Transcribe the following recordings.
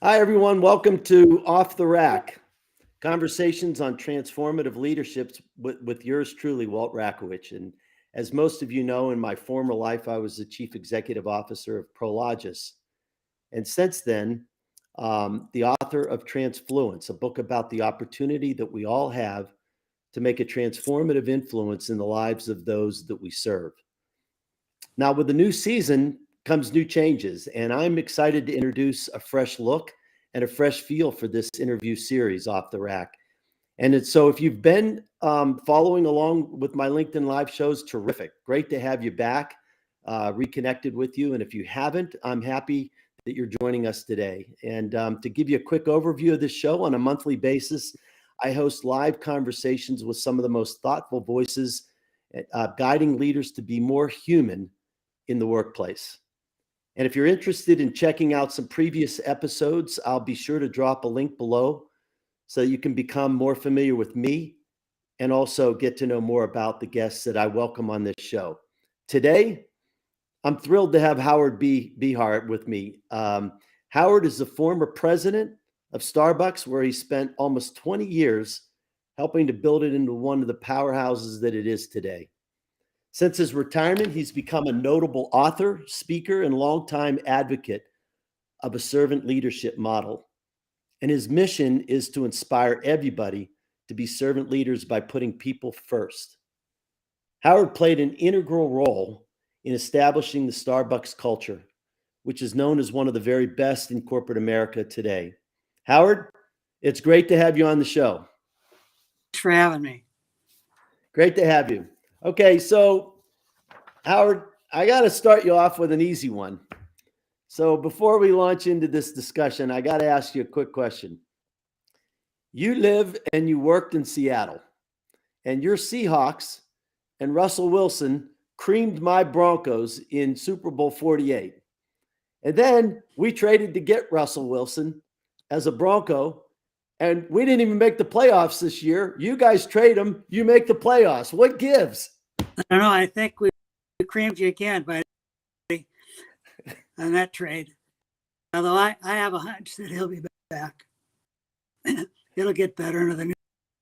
Hi, everyone. Welcome to Off the Rak, conversations on transformative leaderships with yours truly, Walt Rakowich. And as most of you know, in my former life, I was the chief executive officer of Prologis. And since then, the author of Transfluence, a book about the opportunity that we all have to make a transformative influence in the lives of those that we serve. Now, with the new season comes new changes, and I'm excited to introduce a fresh look and a fresh feel for this interview series, Off the Rak. So if you've been following along with my LinkedIn Live shows, terrific. Great to have you back, reconnected with you. And if you haven't, I'm happy that you're joining us today. And to give you a quick overview of this show, on a monthly basis, I host live conversations with some of the most thoughtful voices, guiding leaders to be more human in the workplace. And if you're interested in checking out some previous episodes, I'll be sure to drop a link below so you can become more familiar with me and also get to know more about the guests that I welcome on this show. Today, I'm thrilled to have Howard Behar with me. Howard is the former president of Starbucks, where he spent almost 20 years helping to build it into one of the powerhouses that it is today. Since his retirement, he's become a notable author, speaker, and longtime advocate of a servant leadership model. And his mission is to inspire everybody to be servant leaders by putting people first. Howard played an integral role in establishing the Starbucks culture, which is known as one of the very best in corporate America today. Howard, it's great to have you on the show. Thanks for having me. Great to have you. Okay, so Howard, I got to start you off with an easy one. So before we launch into this discussion, I got to ask you a quick question. You live and you worked in Seattle, and your Seahawks and Russell Wilson creamed my Broncos in Super Bowl 48. And then we traded to get Russell Wilson as a Bronco, and we didn't even make the playoffs this year. You guys trade him, you make the playoffs. What gives? I don't know. I think we creamed you again, but on that trade. Although I have a hunch that he'll be back. It'll get better under the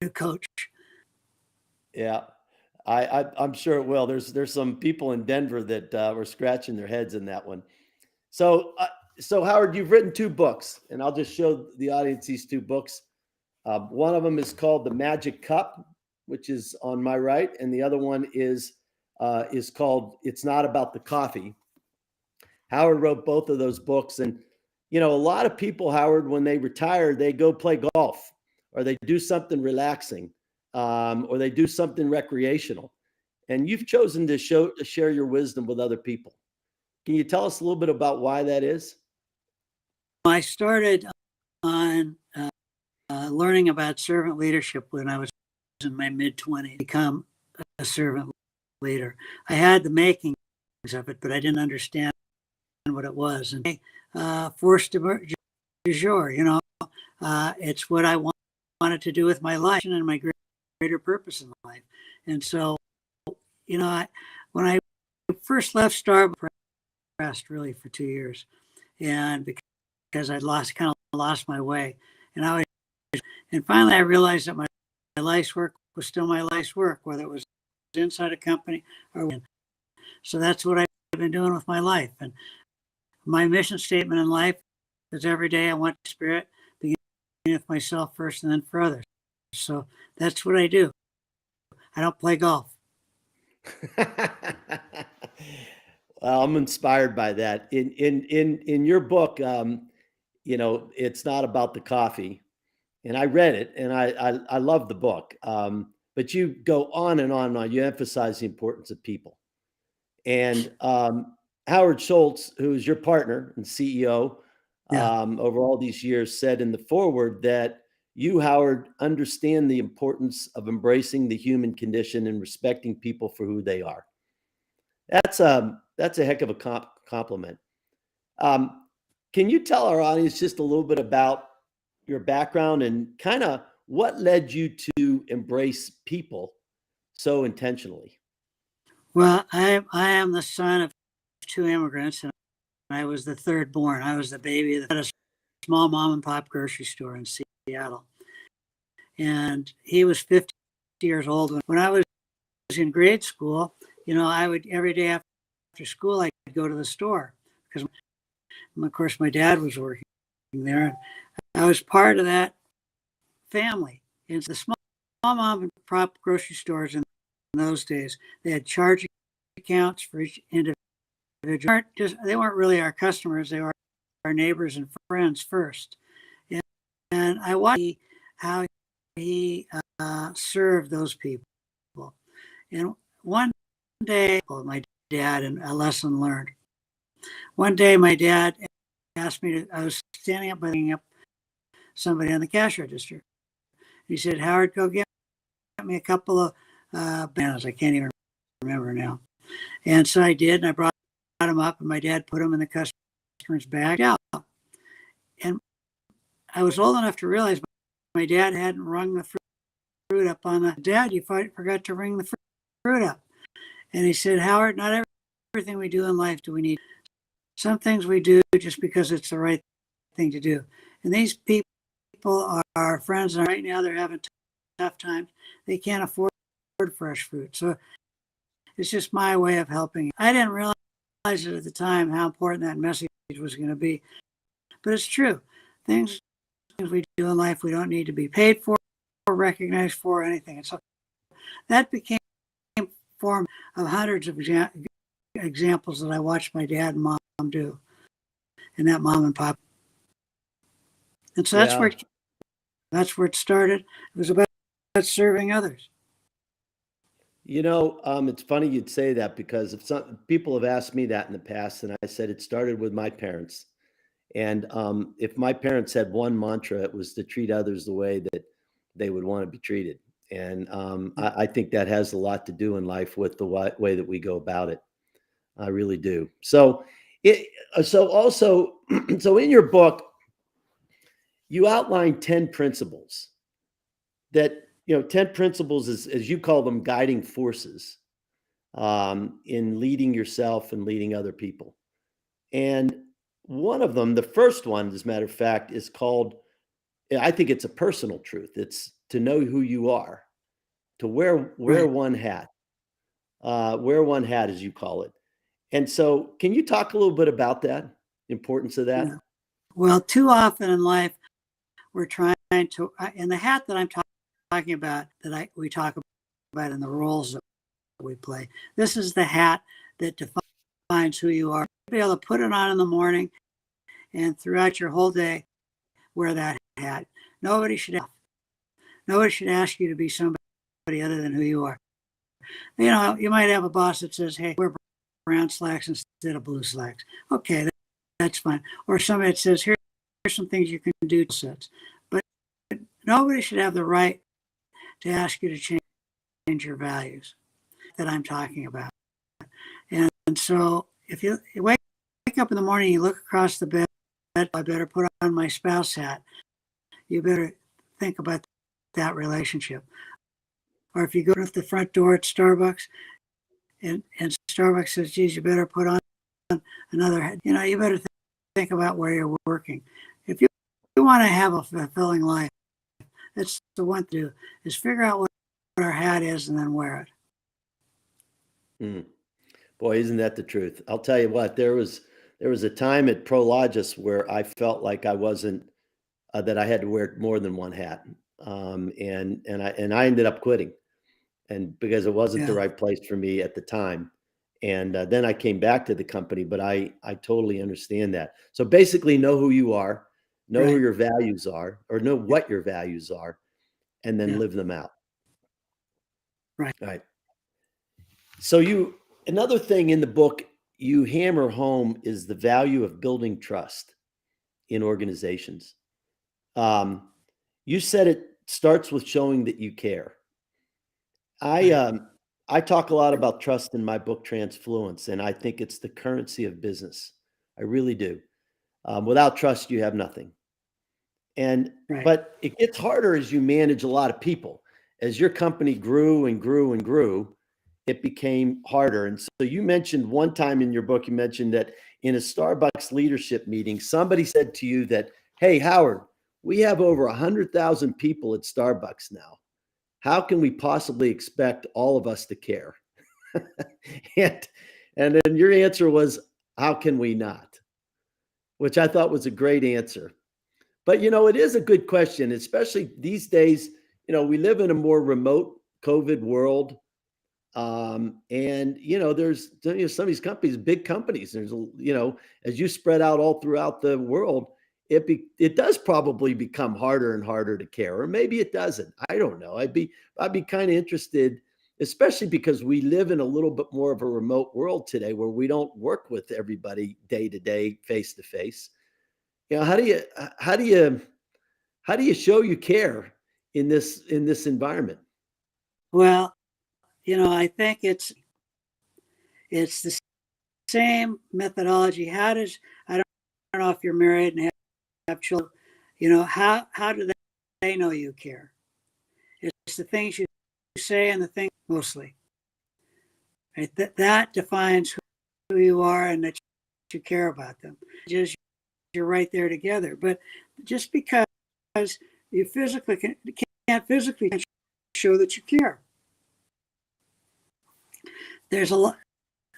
new coach. Yeah, I'm sure it will. There's some people in Denver that were scratching their heads in that one. So Howard, you've written two books, and I'll just show the audience these two books. One of them is called The Magic Cup, which is on my right, and the other one is called It's Not About the Coffee. Howard wrote both of those books, and a lot of people, Howard, when they retire, they go play golf, or they do something relaxing, or they do something recreational. And you've chosen to share your wisdom with other people. Can you tell us a little bit about why that is? I started on learning about servant leadership when I was in my mid-20s, become a servant leader. I had the makings of it, but I didn't understand what it was. And force du jour, it's what I wanted to do with my life and my greater purpose in life. And so, when I first left Starbucks, really for 2 years, and because I'd kind of lost my way, and finally I realized that my life's work was still my life's work, whether it was inside a company or within. So that's what I've been doing with my life. And my mission statement in life is every day I want spirit, beginning with myself first and then for others. So that's what I do. I don't play golf. Well, I'm inspired by that. In your book, it's not about the coffee, and I read it, and I love the book. But you go on and on and on. You emphasize the importance of people. And Howard Schultz, who is your partner and CEO over all these years, said in the foreword that you, Howard, understand the importance of embracing the human condition and respecting people for who they are. That's a heck of a compliment. Can you tell our audience just a little bit about your background and kind of what led you to embrace people so intentionally? Well, I am the son of two immigrants, and I was the third born. I was the baby that small mom and pop grocery store in Seattle. And he was 50 years old. When I was in grade school, I would, every day after school, I'd go to the store because, of course, my dad was working there. And I was part of that family. It's the small mom and pop grocery stores in those days. They had charge accounts for each individual. They weren't really our customers. They were our neighbors and friends first. And I watched how he served those people. And one day, my dad, and a lesson learned. One day, my dad asked me I was standing up, bringing up somebody on the cash register. He said, "Howard, go get me a couple of bananas." I can't even remember now. And so I did, and I brought them up, and my dad put them in the customer's bag out. And I was old enough to realize my dad hadn't rung the fruit up on the, "Dad, you forgot to ring the fruit up." And he said, "Howard, not everything we do in life do we need. Some things we do just because it's the right thing to do." And these people are friends, and right now they're having tough times. They can't afford fresh fruit. So it's just my way of helping. I didn't realize it at the time how important that message was going to be. But it's true. Things we do in life we don't need to be paid for or recognized for or anything. And so that became a form of hundreds of examples that I watched my dad and mom do in that mom and pop. And so that's where it started. It was about serving others. It's funny you'd say that because if some people have asked me that in the past, and I said it started with my parents. And if my parents had one mantra, it was to treat others the way that they would want to be treated. And I think that has a lot to do in life with the way that we go about it. I really do. So also, so in your book, you outline 10 principles that, 10 principles, as you call them, guiding forces in leading yourself and leading other people. And one of them, the first one, as a matter of fact, is called, I think it's a personal truth. It's to know who you are, to wear one hat, as you call it. And so can you talk a little bit about that, importance of that? Yeah. Well, too often in life, we're trying to, and the hat that I'm talking about, we talk about in the roles that we play. This is the hat that defines who you are. Be able to put it on in the morning and throughout your whole day, wear that hat. Nobody should ask you to be somebody other than who you are. You might have a boss that says, "Hey, wear brown slacks instead of blue slacks." Okay, that's fine. Or somebody that says, here's some things you can do to sets. But nobody should have the right to ask you to change your values that I'm talking about. And so if you wake up in the morning, you look across the bed, "I better put on my spouse hat." You better think about that relationship. Or if you go to the front door at Starbucks and Starbucks says, "Geez, you better put on another hat." You better think about where you're working. If you want to have a fulfilling life, that's the one to do, is figure out what our hat is and then wear it. Boy, isn't that the truth? I'll tell you what, there was a time at Prologis where I felt like I wasn't, that I had to wear more than one hat. And I ended up quitting, and because it wasn't the right place for me at the time. And then I came back to the company, but I totally understand that. So basically, know who you are, know who your values are, or know what your values are, and then live them out. Right. So another thing in the book you hammer home is the value of building trust in organizations. You said it starts with showing that you care. I talk a lot about trust in my book, Transfluence, and I think it's the currency of business. I really do. Without trust, you have nothing. But it gets harder as you manage a lot of people. As your company grew and grew and grew, it became harder. And so you mentioned one time in your book, you mentioned that in a Starbucks leadership meeting, somebody said to you that Hey, Howard, we have over 100,000 people at Starbucks now. How can we possibly expect all of us to care? and, and then your answer was, how can we not? Which I thought was a great answer. But, it is a good question, especially these days. We live in a more remote COVID world. And there's some of these companies, big companies. As you spread out all throughout the world, it does probably become harder and harder to care, or maybe it doesn't. I don't know. I'd be kind of interested, especially because we live in a little bit more of a remote world today, where we don't work with everybody day to day, face to face. How do you show you care in this environment? Well, I think it's the same methodology. I don't know if you're married and have children, how do they know you care? It's the things you say and the things mostly. Right? That defines who you are and that you care about them. Just you're right there together. But just because you can't physically show that you care. There's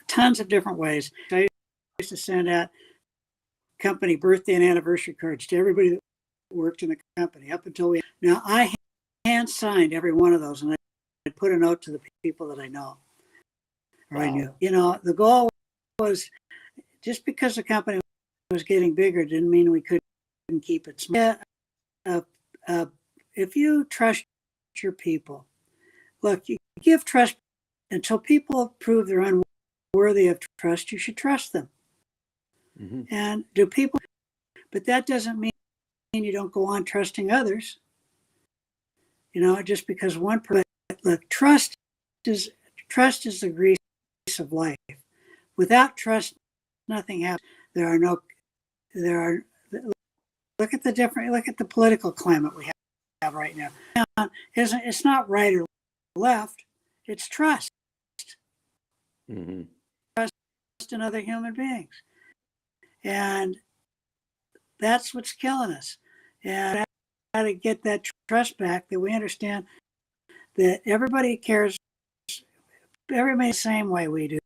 tons of different ways. I used to send out company birthday and anniversary cards to everybody that worked in the company up until now I hand signed every one of those, and I put a note to the people that I know or I knew. The goal was, just because the company was getting bigger didn't mean we couldn't keep it small. If you trust your people, look, you give trust until people prove they're unworthy of trust. You should trust them. Mm-hmm. And but that doesn't mean you don't go on trusting others. Just because one person. Look, trust is the grease of life. Without trust, nothing happens. Look at the political climate we have right now. It's not right or left. It's trust. Mm-hmm. Trust in other human beings. And that's what's killing us. And how to get that trust back, that we understand that everybody cares, everybody the same way we do,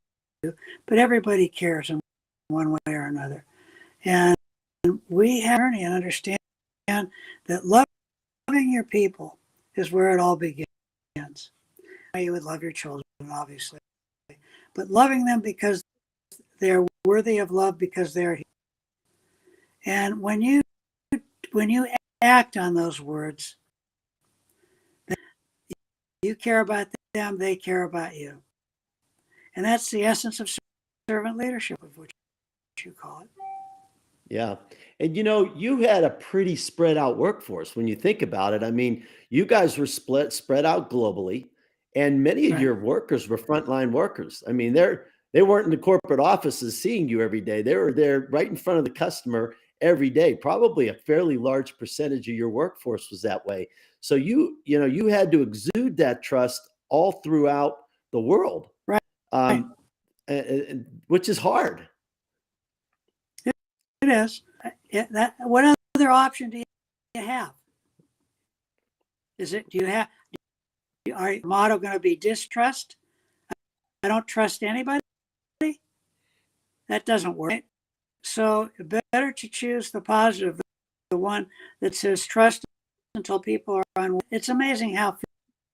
but everybody cares in one way or another. And we have to learn and understand that loving your people is where it all begins. You would love your children, obviously, but loving them because they're worthy of love, because they're here. And when you act on those words, you care about them, they care about you. And that's the essence of servant leadership, of which you call it. Yeah. And you had a pretty spread out workforce when you think about it. I mean, you guys were spread out globally, and many of your workers were frontline workers. I mean, they weren't in the corporate offices seeing you every day. They were there right in front of the customer every day. Probably a fairly large percentage of your workforce was that way. So you had to exude that trust all throughout the world, right? Which is hard. It is. What other option do you have? Are your motto going to be distrust? I don't trust anybody? That doesn't work. Right? So better to choose the positive, the one that says trust until people are unworthy. It's amazing how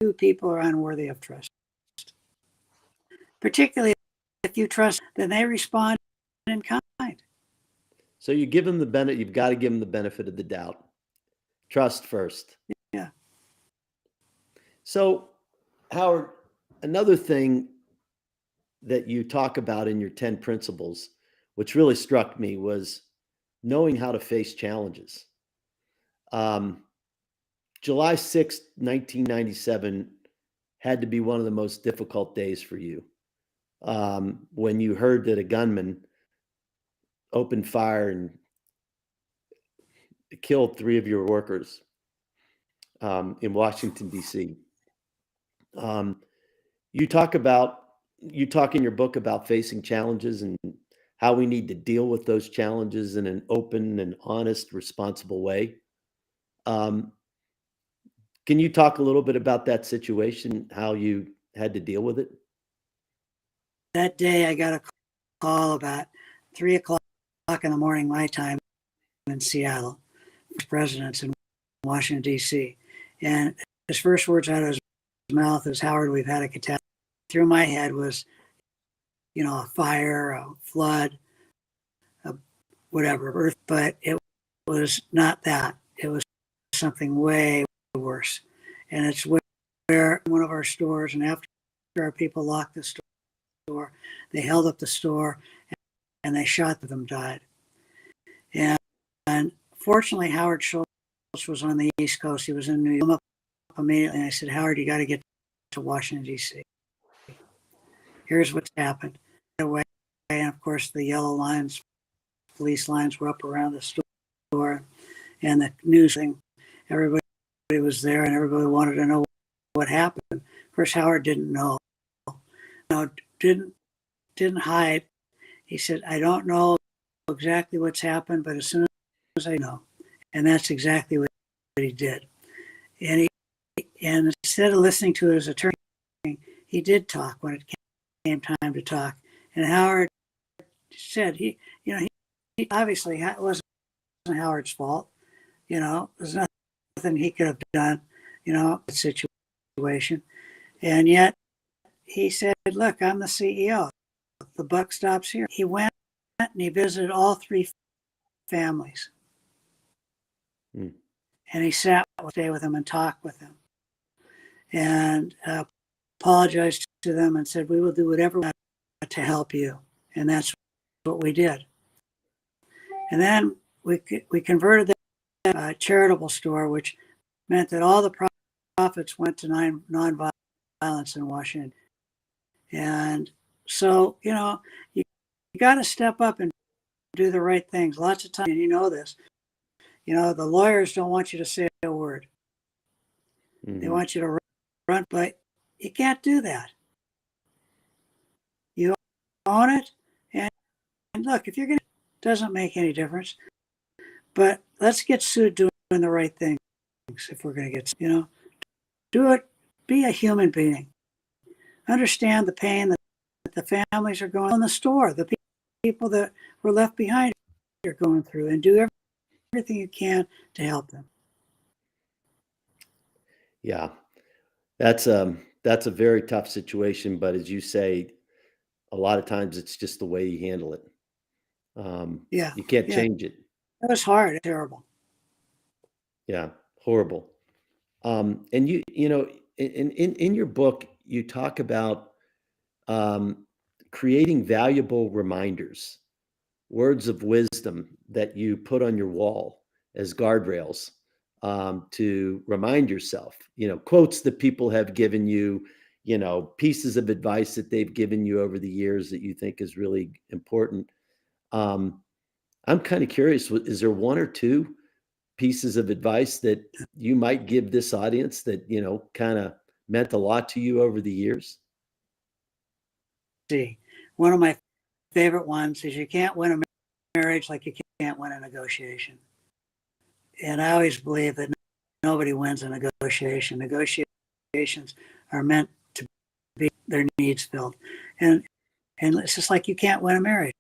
few people are unworthy of trust. Particularly if you trust, then they respond in kind. So you give them you've got to give them the benefit of the doubt. Trust first. Yeah. So, Howard, another thing that you talk about in your 10 principles, which really struck me, was knowing how to face challenges. July 6th, 1997 had to be one of the most difficult days for you. When you heard that a gunman opened fire and killed 3 of your workers in Washington, D.C. You talk in your book about facing challenges and how we need to deal with those challenges in an open and honest, responsible way. Um, can you talk a little bit about that situation, how you had to deal with it? That day, I got a call about 3 o'clock in the morning, my time in Seattle, presidents in Washington, D.C. And his first words out of his mouth is, "Howard, we've had a catastrophe." Through my head was, a fire, a flood, whatever, earth, but it was not that. It was something way worse. And it's where one of our stores, and after our people locked the store, they held up the store and they shot them, died. And fortunately, Howard Schultz was on the East Coast. He was in New York immediately. And I said, "Howard, you got to get to Washington, D.C. Here's what's happened." And of course, the yellow lines, police lines were up around the store, and the news thing, everybody was there and everybody wanted to know what happened. Of course, Howard didn't know. No, didn't hide. He said, "I don't know exactly what's happened, but as soon as I know." And that's exactly what he did. And instead of listening to his attorney, he did talk when it came time to talk. And Howard said he obviously, it wasn't Howard's fault. There's nothing he could have done, the situation. And yet he said, "Look, I'm the CEO. The buck stops here." He went and he visited all 3 families. And he sat with them and talked with them and apologized to them and said, "We will do whatever we can to help you." And that's what we did. And then we converted that charitable store, which meant that all the profits went to nonviolence in Washington. And so, you got to step up and do the right things. Lots of times, and you know this, the lawyers don't want you to say a word. Mm-hmm. They want you to run, but you can't do that. You own it. And look, if you're going to, it doesn't make any difference. But let's get sued doing the right things if we're going to get, do it. Be a human being. Understand the pain that the families are going on in the store, the people that were left behind are going through, and do everything you can to help them. Yeah, that's a very tough situation, but as you say, a lot of times it's just the way you handle it. You can't change it. It was hard, terrible. Yeah, horrible. And in your book, you talk about creating valuable reminders, words of wisdom that you put on your wall as guardrails to remind yourself, quotes that people have given you, pieces of advice that they've given you over the years that you think is really important. I'm kind of curious, is there 1 or 2 pieces of advice that you might give this audience that, kind of meant a lot to you over the years? See, one of my favorite ones is, you can't win a marriage like you can't win a negotiation. And I always believe that nobody wins a negotiation. Negotiations are meant to be their needs filled. And it's just like you can't win a marriage,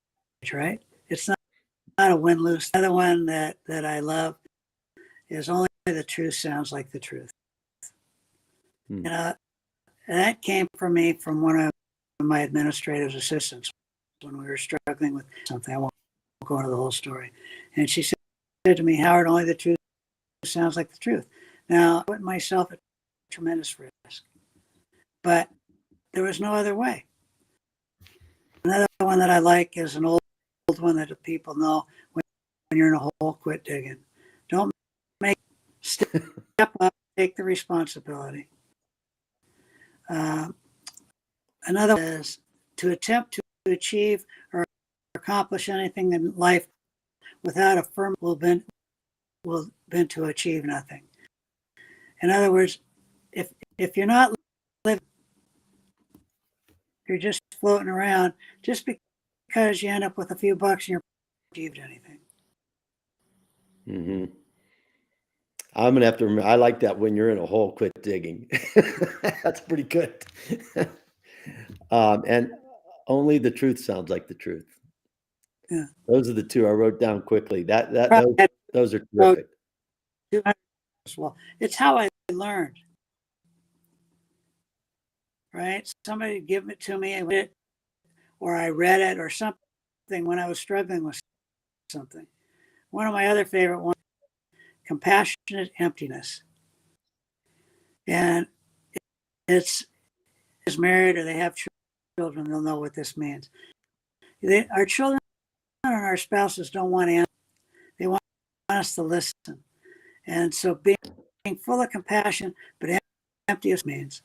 right? It's not a win-lose. Another one that I love is, only the truth sounds like the truth. That came from me from one of my administrative assistants when we were struggling with something. I won't go into the whole story. And she said to me, "Howard, only the truth sounds like the truth." Now, I put myself at tremendous risk, but there was no other way. Another one that I like is an old one that people know: when you're in a hole, quit digging. Don't step up, take the responsibility. Another is, to attempt to achieve or accomplish anything in life without a firm will been to achieve nothing. In other words, if you're not living, you're just floating around, just because you end up with a few bucks and you're achieved anything. Mm-hmm. I'm gonna have to remember. I like that. When you're in a hole, quit digging. That's pretty good. And only the truth sounds like the truth. Yeah. Those are the two I wrote down quickly. Those are So, terrific. well, it's how I learned. Right? Somebody give it to me, or I read it, or something when I was struggling with something. One of my other favorite ones, compassionate emptiness. And it's married or they have children, they'll know what this means. Our children and our spouses don't want answers. They want us to listen. And so being full of compassion, but empty means.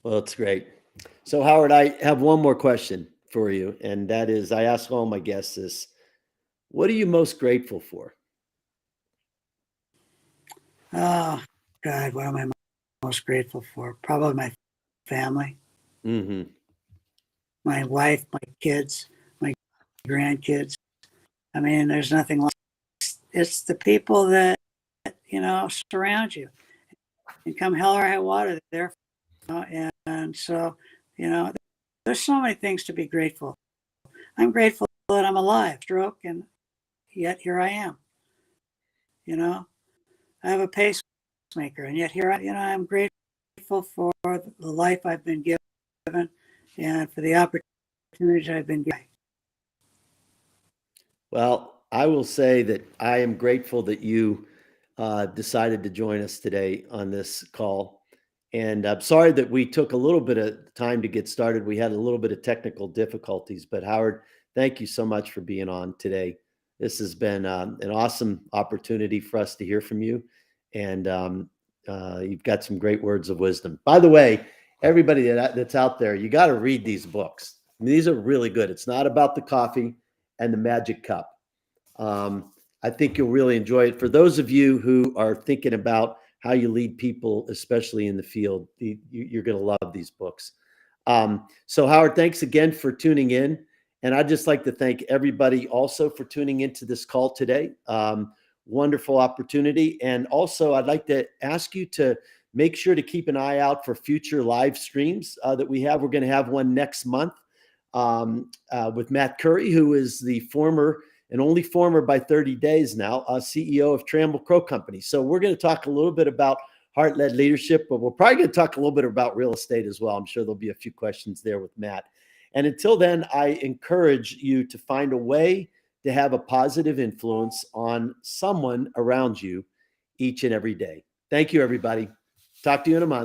Well, it's great. So, Howard, I have one more question for you, and that is, I ask all my guests this: what are you most grateful for? Oh, God, what am I most grateful for? Probably my family, Mm-hmm. my wife, my kids, my grandkids. I mean, there's nothing like it's the people that, surround you. And come hell or high water, they're there. And so, there's so many things to be grateful. I'm grateful that I'm alive, stroke, and yet here I am. I have a pacemaker, and yet here I'm grateful for the life I've been given and for the opportunities I've been given. Well, I will say that I am grateful that you decided to join us today on this call. And I'm sorry that we took a little bit of time to get started. We had a little bit of technical difficulties, but Howard, thank you so much for being on today. This has been an awesome opportunity for us to hear from you. And you've got some great words of wisdom. By the way, everybody that's out there, you got to read these books. I mean, these are really good. It's not about the coffee and the magic cup. I think you'll really enjoy it. For those of you who are thinking about how you lead people, especially in the field, you're going to love these books. So Howard, thanks again for tuning in. And I'd just like to thank everybody also for tuning into this call today. Wonderful opportunity. And also I'd like to ask you to make sure to keep an eye out for future live streams that we have. We're going to have one next month with Matt Curry, who is the former and only former by 30 days now, CEO of Trammell Crow Company. So we're going to talk a little bit about heart-led leadership, but we're probably going to talk a little bit about real estate as well. I'm sure there'll be a few questions there with Matt. And until then, I encourage you to find a way to have a positive influence on someone around you each and every day. Thank you, everybody. Talk to you in a month.